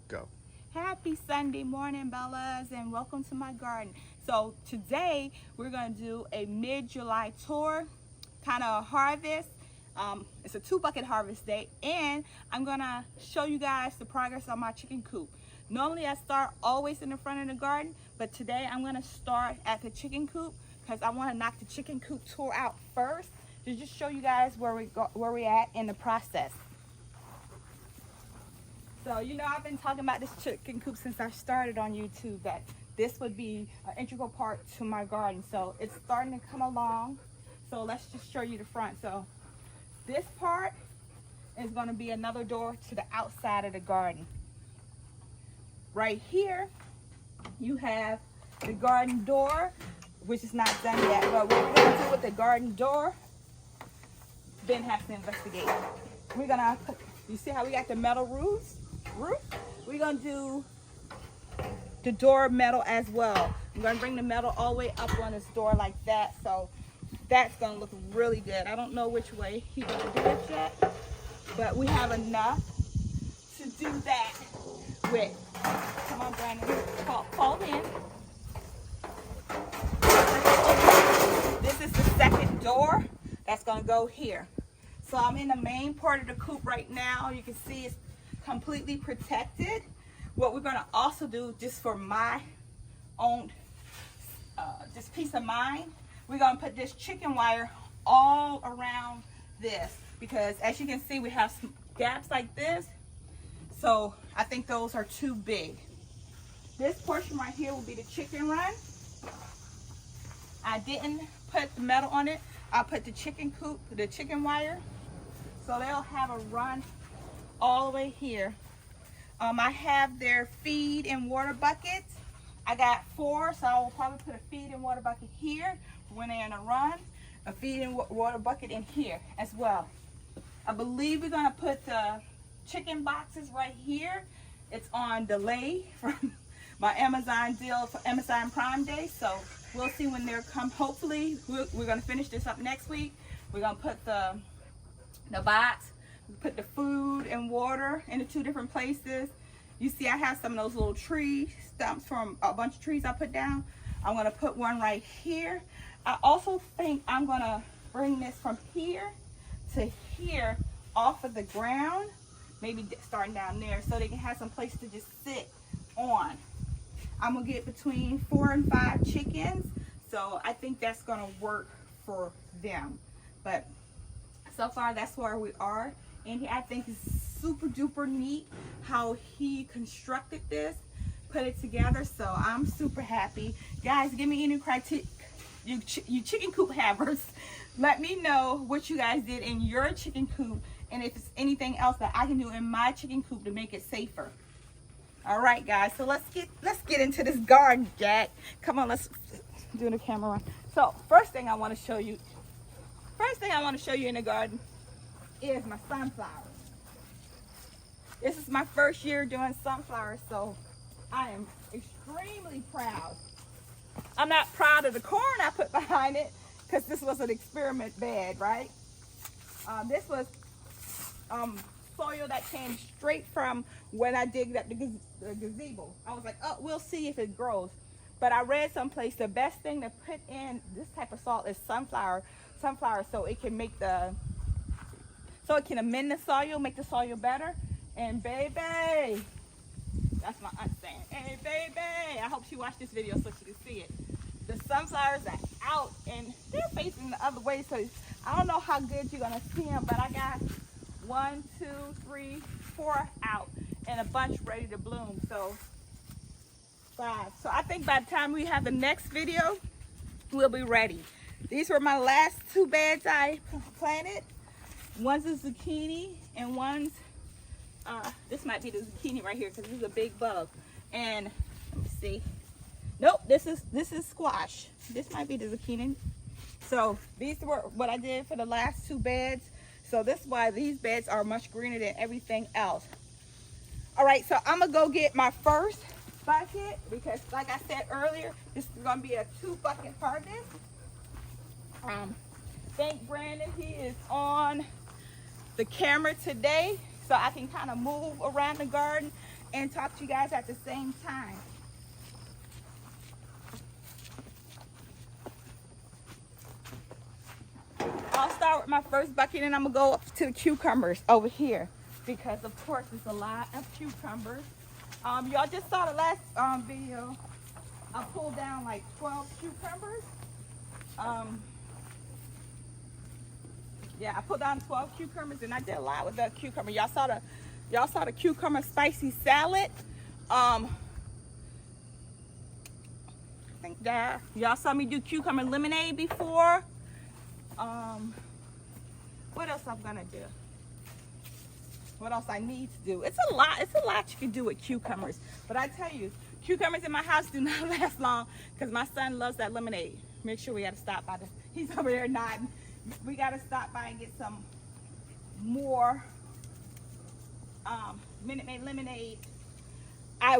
Go. Happy Sunday morning, Bellas, and welcome to my garden. So today we're going to do a mid-July tour, kind of harvest. It's a 2-bucket harvest day, and I'm going to show you guys the progress on my chicken coop. Normally I start always in the front of the garden, but today I'm going to start at the chicken coop because I want to knock the chicken coop tour out first to just show you guys where we're at in the process. So, you know, I've been talking about this chicken coop since I started on YouTube, that this would be an integral part to my garden. So it's starting to come along. So let's just show you the front. So this part is going to be another door to the outside of the garden. Right here, you have the garden door, which is not done yet. But what we're going to do with the garden door, Ben has to investigate. We're going to put, you see how we got the metal roof? We're going to do the door metal as well. I'm going to bring the metal all the way up on this door like that. So that's going to look really good. I don't know which way he's going to do it yet, but we have enough to do that with. Come on, Brandon. Fall in. This is the second door that's going to go here. So I'm in the main part of the coop right now. You can see it's completely protected. What we're going to also do, just for my own just peace of mind, we're going to put this chicken wire all around this, because as you can see we have some gaps like this, so I think those are too big. This portion right here will be the chicken run. I didn't put the metal on it. I put the chicken coop, the chicken wire, so they'll have a run all the way here. I have their feed and water buckets. I got 4, so I will probably put a feed and water bucket here when they're in a run, a feed and water bucket in here as well. I believe we're going to put the chicken boxes right here. It's on delay from my Amazon deal for Amazon Prime Day, so we'll see when they're come. Hopefully we're going to finish this up next week. We're going to put the box, put the food and water in the 2 different places. You see I have some of those little tree stumps from a bunch of trees I put down. I'm going to put one right here. I also think I'm going to bring this from here to here off of the ground, maybe starting down there, so they can have some place to just sit on. I'm going to get between 4 and 5 chickens, so I think that's going to work for them. But so far that's where we are. And I think it's super duper neat how he constructed this, put it together. So I'm super happy. Guys, give me any criteria, you chicken coop havers. Let me know what you guys did in your chicken coop, and if it's anything else that I can do in my chicken coop to make it safer. All right, guys. So let's get into this garden, Jack. Come on, let's do the camera. So first thing I want to show you in the garden is my sunflowers. This is my first year doing sunflowers, so I am extremely proud. I'm not proud of the corn I put behind it, because this was an experiment bed, right? This was soil that came straight from when I digged up the gazebo. I was like, oh, we'll see if it grows. But I read someplace the best thing to put in this type of salt is sunflower, so it can make so it can amend the soil, make the soil better. And baby, that's my aunt saying, hey baby, I hope she watched this video so she can see it. The sunflowers are out and they're facing the other way, so I don't know how good you're gonna see them, but I got 1, 2, 3, 4 out and a bunch ready to bloom. So 5. So I think by the time we have the next video, we'll be ready. These were my last 2 beds I planted. One's a zucchini and one's this might be the zucchini right here, because this is a big bug. And let me see. Nope, this is squash. This might be the zucchini. So these were what I did for the last 2 beds. So this is why these beds are much greener than everything else. All right, so I'm gonna go get my first bucket, because like I said earlier, this is gonna be a 2-bucket harvest. Thank Brandon, he is on the camera today, so I can kind of move around the garden and talk to you guys at the same time. I'll start with my first bucket and I'm gonna go up to the cucumbers over here because of course there's a lot of cucumbers. Y'all just saw the last video. I pulled down like 12 cucumbers. Yeah, I pulled down 12 cucumbers and I did a lot with the cucumber. Y'all saw the cucumber spicy salad. I think that y'all saw me do cucumber lemonade before. What else I'm gonna do? What else I need to do? It's a lot you can do with cucumbers. But I tell you, cucumbers in my house do not last long because my son loves that lemonade. Make sure we gotta stop by he's over there nodding. We gotta stop by and get some more Minute Maid lemonade.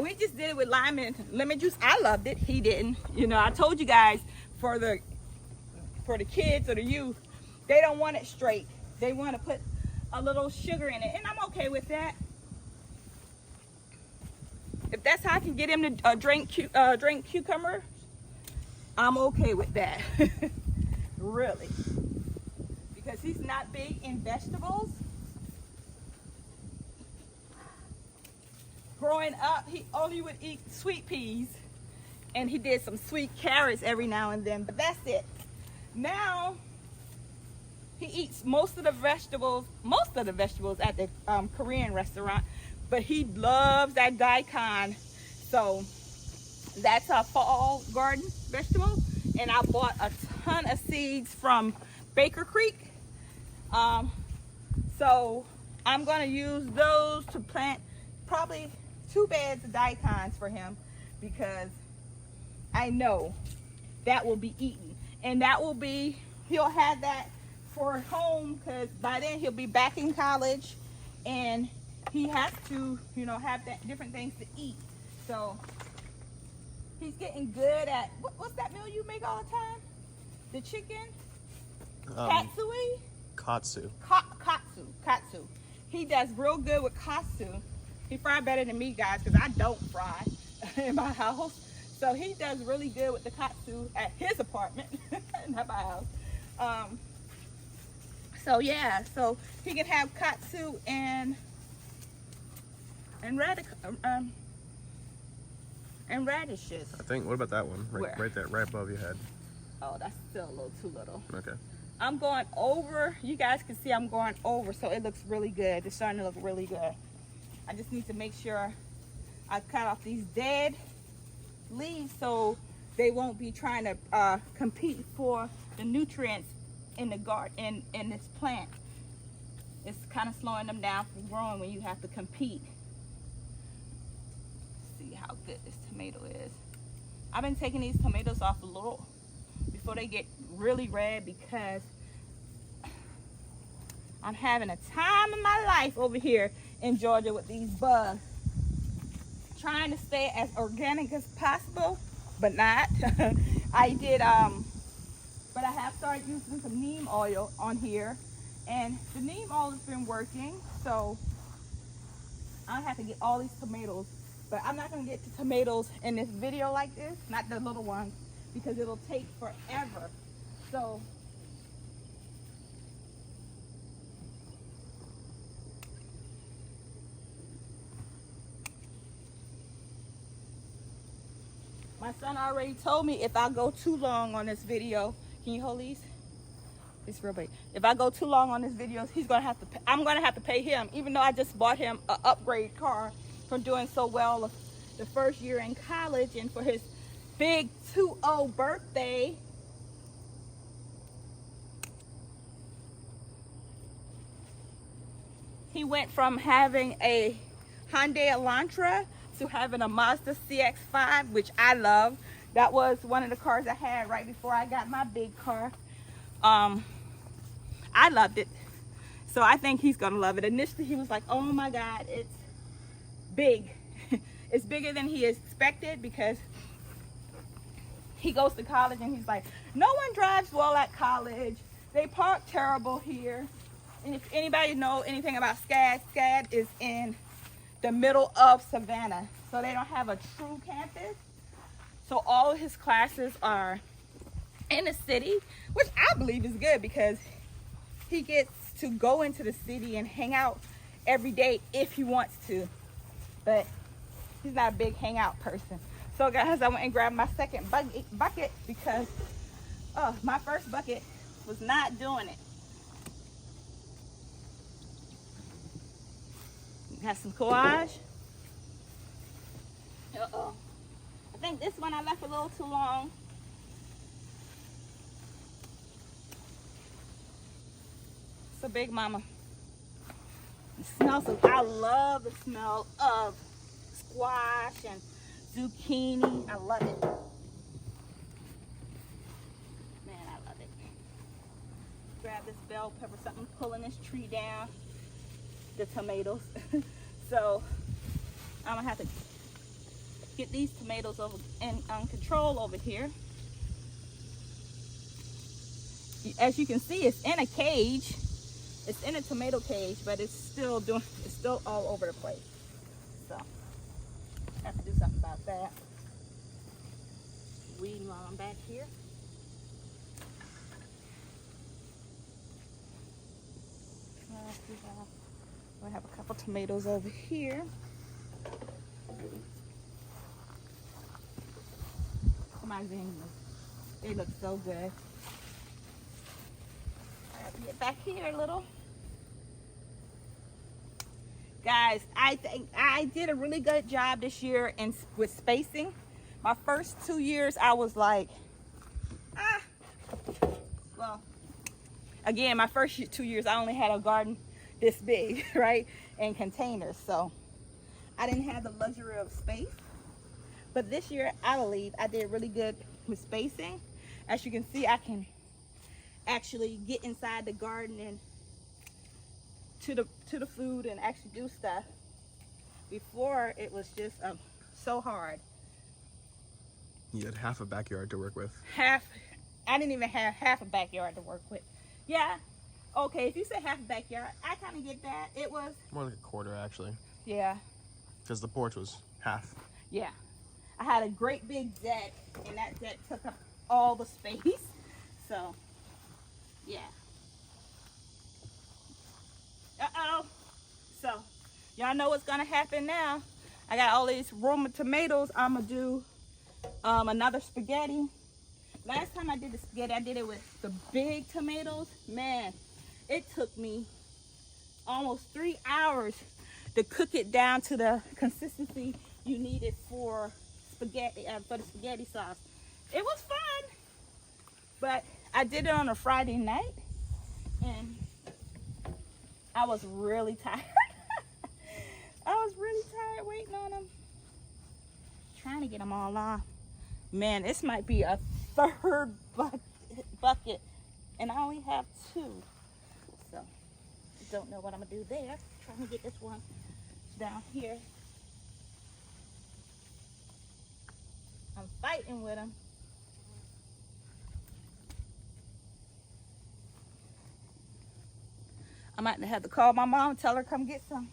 We just did it with lime and lemon juice. I loved it. He didn't. You know, I told you guys for the kids or the youth, they don't want it straight. They want to put a little sugar in it, and I'm okay with that. If that's how I can get him to drink cucumber, I'm okay with that. Really, because he's not big in vegetables. Growing up, he only would eat sweet peas, and he did some sweet carrots every now and then, but that's it. Now he eats most of the vegetables at the Korean restaurant, but he loves that daikon. So that's a fall garden vegetable, and I bought a ton of seeds from Baker Creek. So I'm gonna use those to plant probably 2 beds of daikons for him, because I know that will be eaten, and that will be, he'll have that for home, because by then he'll be back in college and he has to, you know, have that different things to eat. So he's getting good at what's that meal you make all the time? The chicken? Katsui? Katsu. Katsu. He does real good with katsu. He fry better than me, guys, because I don't fry in my house. So he does really good with the katsu at his apartment, not my house. So yeah, so he can have katsu and radishes. I think. What about that one? Right there, right above your head. Oh, that's still a little too little. Okay. I'm going over. You guys can see I'm going over, so it looks really good. It's starting to look really good. I just need to make sure I cut off these dead leaves so they won't be trying to compete for the nutrients in the garden, in this plant. It's kind of slowing them down from growing when you have to compete. See how good this tomato is. I've been taking these tomatoes off a little before they get really red, because I'm having a time of my life over here in Georgia with these bugs. Trying to stay as organic as possible, but not. I did, but I have started using some neem oil on here, and the neem oil has been working. So I have to get all these tomatoes, but I'm not gonna get the tomatoes in this video like this, not the little ones, because it'll take forever. So my son already told me if I go too long on this video, can you hold these? It's real big. If I go too long on this video, he's gonna have to pay, I'm gonna have to pay him, even though I just bought him an upgrade car from doing so well the first year in college, and for his big 2-0 birthday. He went from having a Hyundai Elantra to having a Mazda CX-5, which I love. That was one of the cars I had right before I got my big car. I loved it. So I think he's gonna love it. Initially he was like, oh my God, it's big. It's bigger than he expected, because he goes to college and he's like, no one drives well at college. They park terrible here. And if anybody know anything about SCAD, SCAD is in the middle of Savannah. So they don't have a true campus. So all of his classes are in the city, which I believe is good because he gets to go into the city and hang out every day if he wants to. But he's not a big hangout person. So guys, I went and grabbed my second bucket because my first bucket was not doing it. Got some courage. Uh-oh. I think this one I left a little too long. It's a big mama. It smells so, I love the smell of squash and zucchini. I love it. Man, I love it. Grab this bell pepper, something pulling this tree down. The tomatoes. So I'm gonna have to get these tomatoes over in control over here. As you can see, it's in a cage. It's in a tomato cage, but it's still all over the place. So I have to do something about that. Weeding while I'm back here. I have a couple tomatoes over here. My zinnias. They look so good. I have to get back here a little. Guys, I think I did a really good job this year with spacing. My first 2 years, I was like, well, again, my first 2 years, I only had a garden this big, right, and containers, so I didn't have the luxury of space. But this year, I believe I did really good with spacing. As you can see, I can actually get inside the garden and to the food and actually do stuff. Before, it was just so hard. You had half a backyard to work with. I didn't even have half a backyard to work with. Yeah. Okay, if you say half a backyard, I kind of get that. It was More like a quarter, actually. Yeah. Because the porch was half. Yeah. I had a great big deck, and that deck took up all the space. So, yeah. Uh-oh. So, y'all know what's going to happen now. I got all these Roma tomatoes. I'm going to do another spaghetti. Last time I did the spaghetti, I did it with the big tomatoes. Man, it took me almost 3 hours to cook it down to the consistency you needed for spaghetti, for the spaghetti sauce. It was fun, but I did it on a Friday night, and I was really tired. I was really tired waiting on them, trying to get them all off. Man, this might be a third bucket, and I only have 2. So, don't know what I'm gonna do there. Trying to get this one down here. I'm fighting with them. I might have to call my mom and tell her come get some.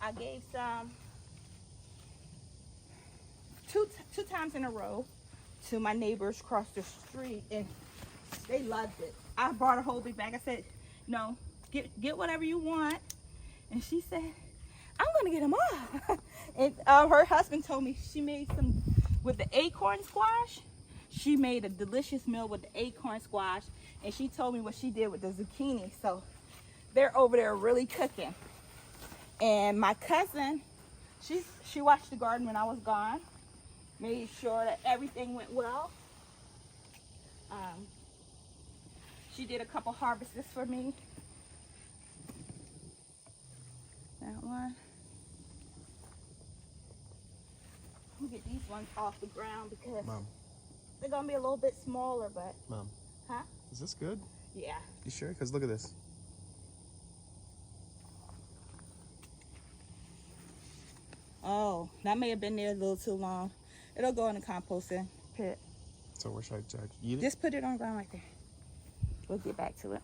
I gave some two times in a row to my neighbors across the street, and they loved it. I brought a whole big bag. I said, no, get whatever you want. And she said, I'm gonna get them all. And her husband told me she made some with the acorn squash. She made a delicious meal with the acorn squash, and she told me what she did with the zucchini. So they're over there really cooking. And my cousin, she watched the garden when I was gone, made sure that everything went well. She did a couple harvests for me. That one. I'm gonna get these ones off the ground because Mom. they're gonna be a little bit smaller, but. Mom. Huh? Is this good? Yeah. You sure? Because look at this. Oh, that may have been there a little too long. It'll go in the composting pit. So where should I eat it? Just put it on the ground right there. We'll get back to it.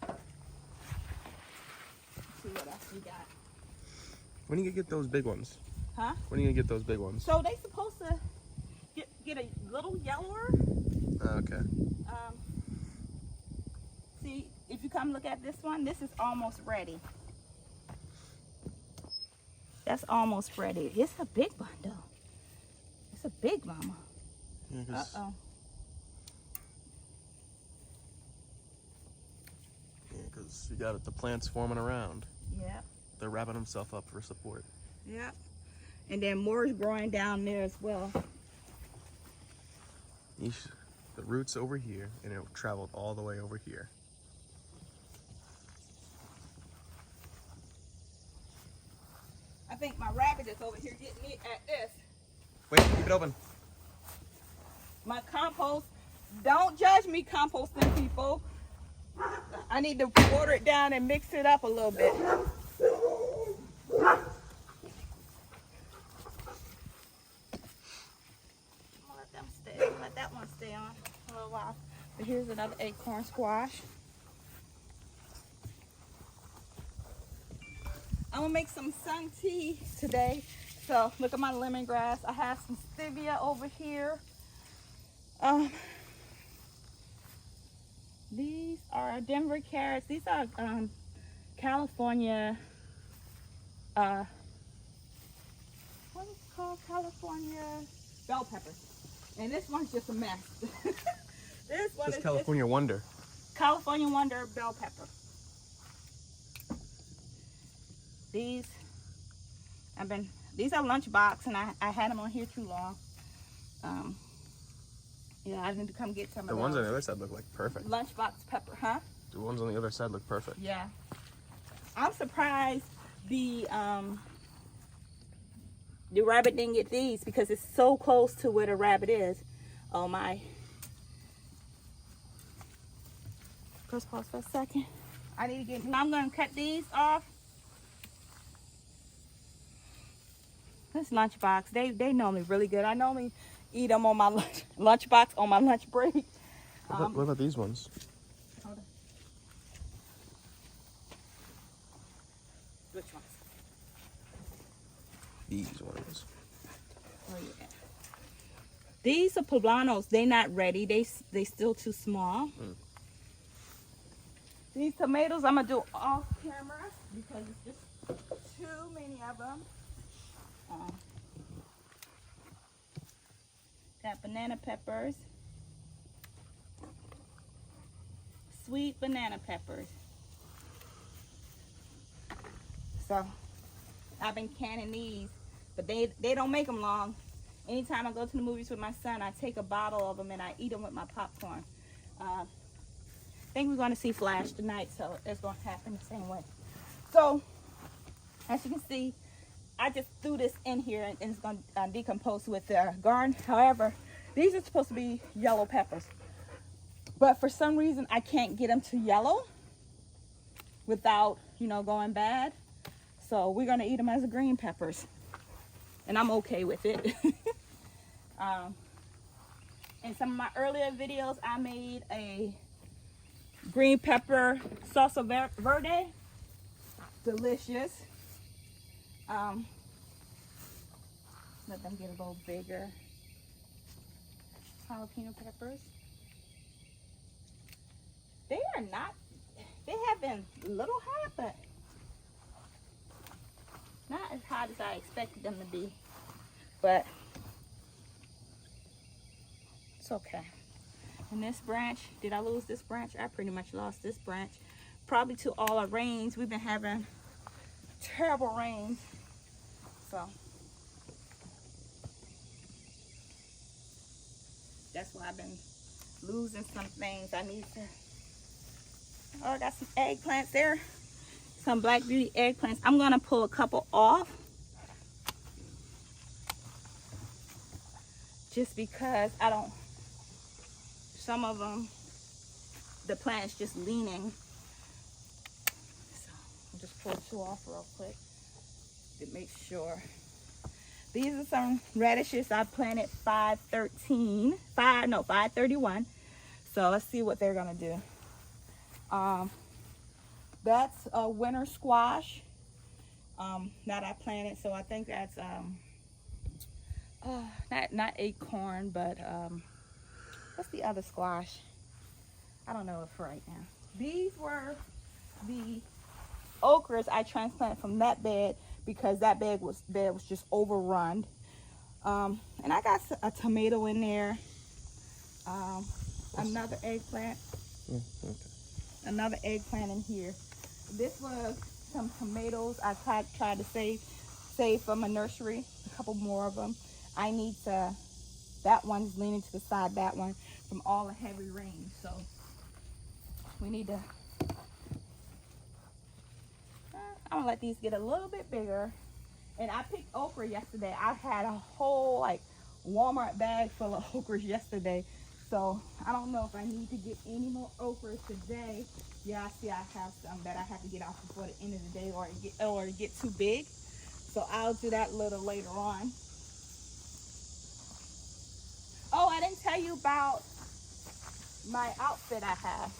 Let's see what else we got. When are you gonna get those big ones? Huh? When are you gonna get those big ones? So they supposed to get a little yellower. Okay. See, if you come look at this one, this is almost ready. That's almost ready. It's a big one though. It's a big mama. Yeah, Uh-oh. Yeah, because you got the plants forming around. Yeah. They're wrapping themselves up for support. Yeah. And then more is growing down there as well. The root's over here, and it traveled all the way over here. I think my rabbit is over here getting me at this. Wait, keep it open. My compost, don't judge me composting people. I need to water it down and mix it up a little bit. Let them stay. Let that one stay on for a little while. But here's another acorn squash. I'm gonna make some sun tea today. So look at my lemongrass. I have some stevia over here. These are Denver carrots. These are California. What is it called? California bell peppers. And this one's just a mess. This one This is California Wonder. California Wonder bell pepper. These are lunchbox, and I had them on here too long. Yeah, I need to come get some The of ones those. on the other side look like perfect. Lunchbox pepper, huh? The ones on the other side look perfect. Yeah. I'm surprised the rabbit didn't get these because it's so close to where the rabbit is. Oh my. Press pause for a second. I need to get, I'm going to cut these off. This lunchbox, they normally really good. I normally eat them on my lunchbox on my lunch break. What about these ones? Hold on. Which ones? These ones. Oh yeah. These are poblanos. They not ready. They still too small. These tomatoes I'm gonna do off camera because it's just too many of them. Got banana peppers. Sweet banana peppers. So I've been canning these, but they don't make them long. Anytime I go to the movies with my son, I take a bottle of them and I eat them with my popcorn. I think we're going to see Flash tonight, so it's going to happen the same way. So as you can see, I just threw this in here and it's going to decompose with the garden. However, these are supposed to be yellow peppers. But for some reason, I can't get them to yellow without, going bad. So we're going to eat them as green peppers. And I'm okay with it. In some of my earlier videos, I made a green pepper salsa verde. Delicious. Let them get a little bigger. Jalapeno peppers. They have been a little hot, but not as hot as I expected them to be. But it's okay. And this branch, did I lose this branch? I pretty much lost this branch. Probably to all our rains. We've been having terrible rains. So that's why I've been losing some things. I need to. Oh, I got some eggplants there. Some Black Beauty eggplants. I'm gonna pull a couple off. Just because some of them, the plant is just leaning. So I'll just pull two off real quick to make sure. These are some radishes I planted 531. So let's see what they're gonna do. That's a winter squash. that I planted. So I think that's not acorn, but what's the other squash? I don't know it for right now. These were the okras I transplanted from that bed because that bed was just overrun. And I got a tomato in there. Another eggplant. Okay. Another eggplant in here. This was some tomatoes I tried to save from a nursery. A couple more of them. I need to. That one's leaning to the side. That one from all the heavy rain. So we need to. I'm gonna let these get a little bit bigger. And I picked okra yesterday. I had a whole like Walmart bag full of okras yesterday. So I don't know if I need to get any more okras today. Yeah, I see I have some that I have to get off before the end of the day or it get too big. So I'll do that a little later on. Oh, I didn't tell you about my outfit I have.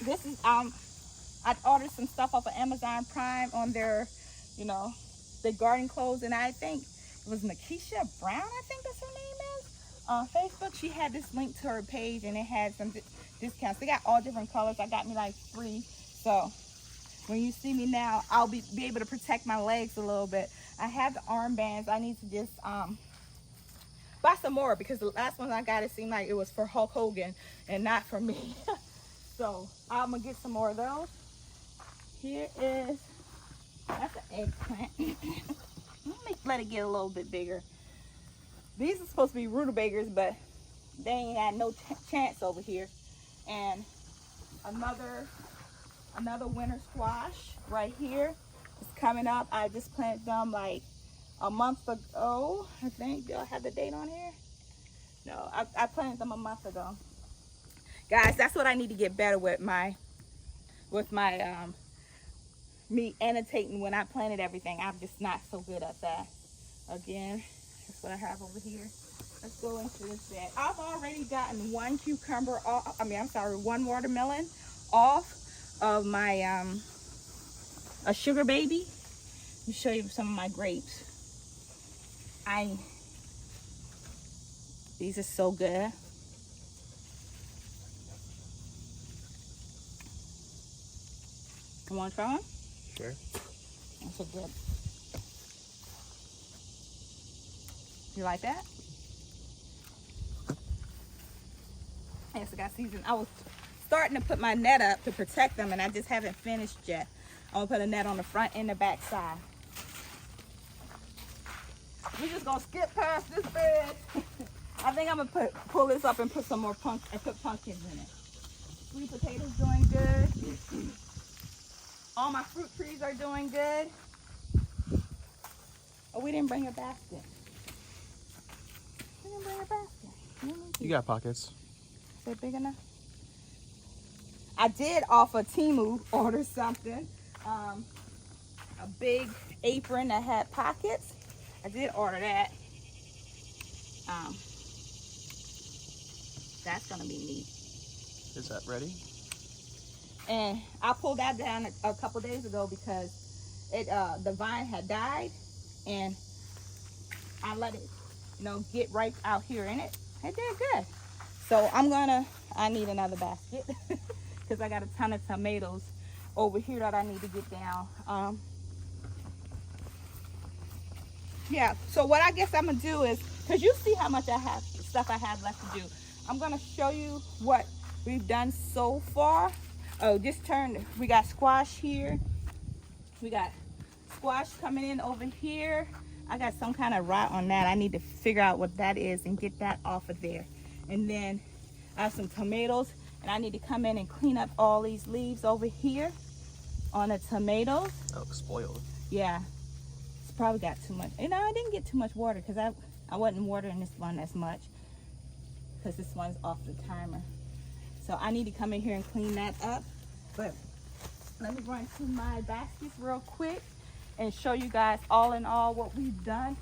This is I ordered some stuff off of Amazon Prime on their, the garden clothes, and I think it was Nakisha Brown, I think that's her name is, on Facebook. She had this link to her page, and it had some discounts. They got all different colors. I got me like 3. So when you see me now, I'll be able to protect my legs a little bit. I have the armbands. I need to just buy some more because the last one I got, it seemed like it was for Hulk Hogan and not for me. So I'm gonna get some more of those. Here is, that's an eggplant. Let it get a little bit bigger. These are supposed to be rutabagas, but they ain't had no chance over here. And another winter squash right here is coming up. I just planted them like a month ago, I think. Do I have the date on here? No, I planted them a month ago. Guys, that's what I need to get better with my me annotating when I planted everything. I'm just not so good at that. Again, that's what I have over here. Let's go into this bed. I've already gotten one cucumber off, one watermelon off of my a sugar baby. Let me show you some of my grapes. These are so good. You want to try one? Sure. That's so good. You like that? Yes, I got seasoned. I was starting to put my net up to protect them, and I just haven't finished yet. I'm gonna put a net on the front and the back side. We're just gonna skip past this bed. I think I'm gonna pull this up and put some more pumpkins in it. Sweet potatoes doing good. All my fruit trees are doing good. Oh, we didn't bring a basket. We didn't bring a basket. You got pockets. Is that big enough? I did off of Temu order something. A big apron that had pockets. I did order that. That's gonna be neat. Is that ready? And I pulled that down a couple days ago because the vine had died, and I let it, get right out here in it. It did good. So I need another basket because I got a ton of tomatoes over here that I need to get down. Yeah, so what I guess I'm gonna do is, because you see how much stuff I have left to do. I'm gonna show you what we've done so far. Oh, we got squash here. We got squash coming in over here. I got some kind of rot on that. I need to figure out what that is and get that off of there. And then I have some tomatoes, and I need to come in and clean up all these leaves over here on the tomatoes. Oh, spoiled. Yeah, it's probably got too much. I didn't get too much water because I wasn't watering this one as much because this one's off the timer. So I need to come in here and clean that up. But let me run to my baskets real quick and show you guys all in all what we've done.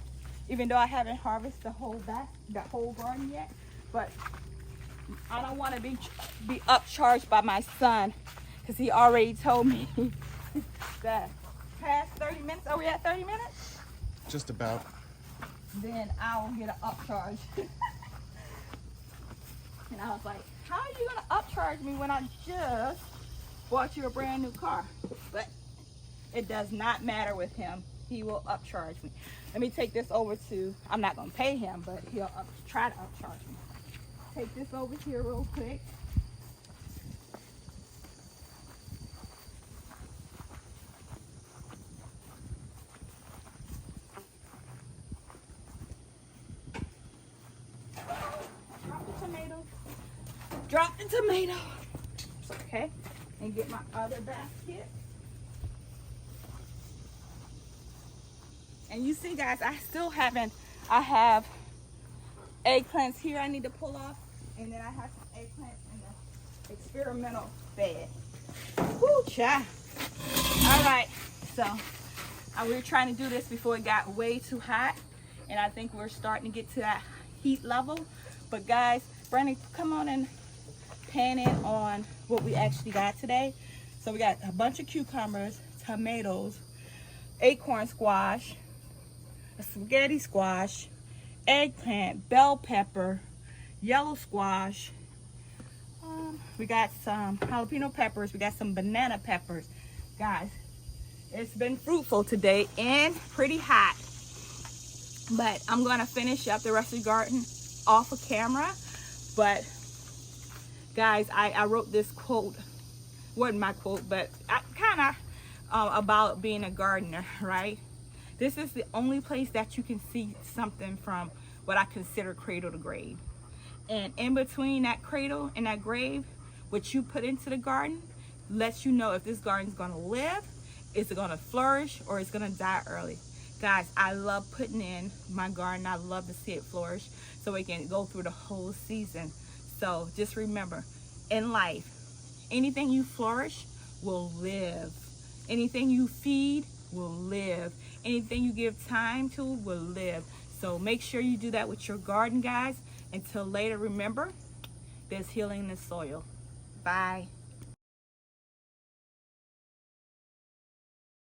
Even though I haven't harvested the whole garden yet, but I don't want to be upcharged by my son because he already told me that past 30 minutes. Are we at 30 minutes? Just about. Then I will get an upcharge. And I was like, how are you gonna upcharge me when I just bought you a brand new car? But it does not matter with him. He will upcharge me. Let me take this over to, I'm not gonna pay him, but he'll try to upcharge me. Take this over here real quick. Drop the tomato. Okay. And get my other basket. And you see, guys, I have eggplants here I need to pull off. And then I have some eggplants in the experimental bed. Woo, child. All right. So we were trying to do this before it got way too hot. And I think we're starting to get to that heat level. But guys, Brandon, come on and pan in on what we actually got today. So we got a bunch of cucumbers, tomatoes, acorn squash, a spaghetti squash, eggplant, bell pepper, yellow squash. We got some jalapeno peppers. We got some banana peppers. Guys, it's been fruitful today and pretty hot. But I'm gonna finish up the rest of the garden off of camera. But guys, I wrote this quote, wasn't my quote, but kind of about being a gardener, right? This is the only place that you can see something from what I consider cradle to grave. And in between that cradle and that grave, what you put into the garden lets you know if this garden's gonna live, is it gonna flourish, or it's gonna die early. Guys, I love putting in my garden. I love to see it flourish so it can go through the whole season. So just remember, in life, anything you flourish will live. Anything you feed will live. Anything you give time to will live. So make sure you do that with your garden, guys. Until later, remember, there's healing in the soil. Bye.